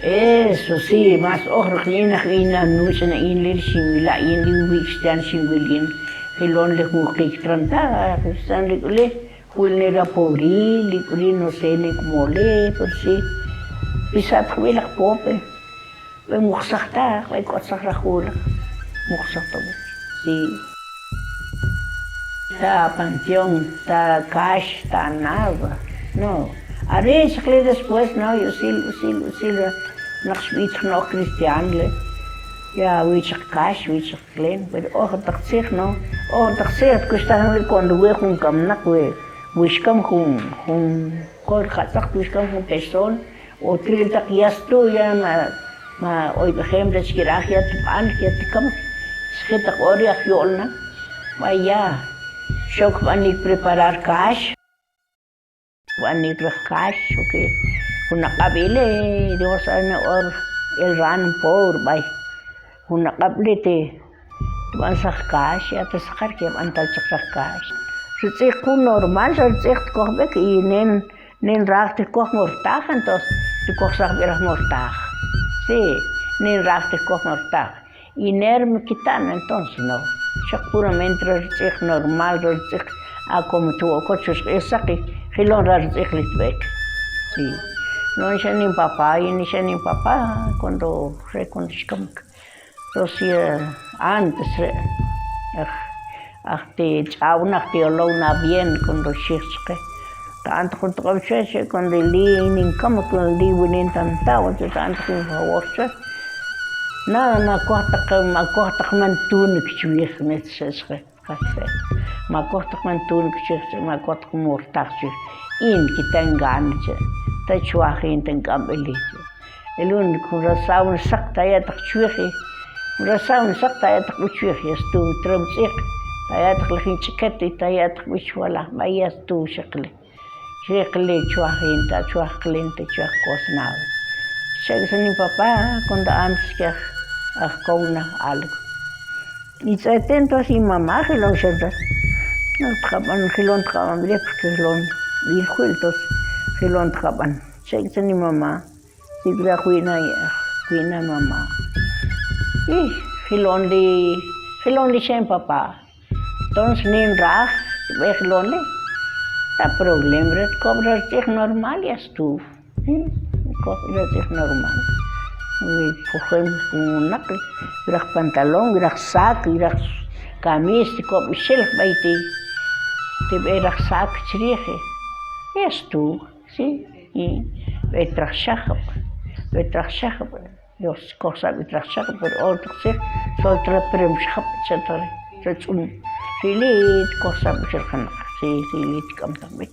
Eso sí, más ojos ina nucha na in lir shimila in li wixtan shimbilin. Hilon le hukik tranta, stan le hulne la pobri, li no sé ni como le, por si. Pisat huila pope. Pe muxakta, pe kotsakra hula. Muxakta. Sí. Ta panteón, ta cash, ta nada. No. Arrange después, no, yo sí, nog zoiets nog christianle. Ja, weet je cash, weet je klein, maar toch zeg no, toch zeg, ik sta nu kon we gewoon kam nak we, wish kam gewoon, kol gaat toch wish kam gewoon persoon, o tril tak yasto ya ma oi begem dat skirach ya aan ya kam, schit tak ori ak yolna, maar ja, shock wanneer preparar cash. Wanneer cash, oké. Kung nakabili, di ko sana or ilran po, bay. Kung nakabili, tuwan sa cash, at sa karkip, antal sa cash. So, tsik ko normal, so tsik ko bek, nen rakti ko mortach, antos, di ko sa birah mortach. Si, nen rakti ko mortach. Inerm kitan, entonces, no. Siya puramente tsik normal, tsik, ako mutuo ko, sus isaki, hilong tsik litbek. Si. No siya ni papá, ni siya ni papá cuando reconozcamos. Entonces, antes, te chaunak te olona bien cuando shishke. Tanto cuando comche cuando li ninkam cuando li winin tantao, tanto con favor. Na makohtak man tunik chwich met shishke. Makohtak man tunik chwich, makohtak mortak chwich. In kitanganche. Ta chuahin ten kambeliche. Elun kurasaun sakta ya tak chuhi. Kurasaun sakta ya tak chuhi stu trumsik. Ta ya tak lakin chiketi ta ya tak wishwala ma ya stu shakle. Shakle chuahin ta chuaklin ta chuak kosnaw. Shagsa ni papa cuando antes que kauna algo. Y se atento así mamá hilon shada. No traban hilon traban bien porque hilon bien jueltos. Hilon traban. Shagsa ni mamá. Sigra kuina mamá. Y hilon li shen papá. Entonces ni raj ve hilon le. Ta problem red cobrar tech normal ya tu. Cobrar tech normal. Cogemos un nakli. Grach pantalón, grach sac, grach camis, cop shilk baiti. Te grach sac chriege. Es tu, sí. Y betrachachap. Jos cosa betrachachap, pero otro se soltra premschap chatare. Sili cosa betrachana. Si lit kam tambik.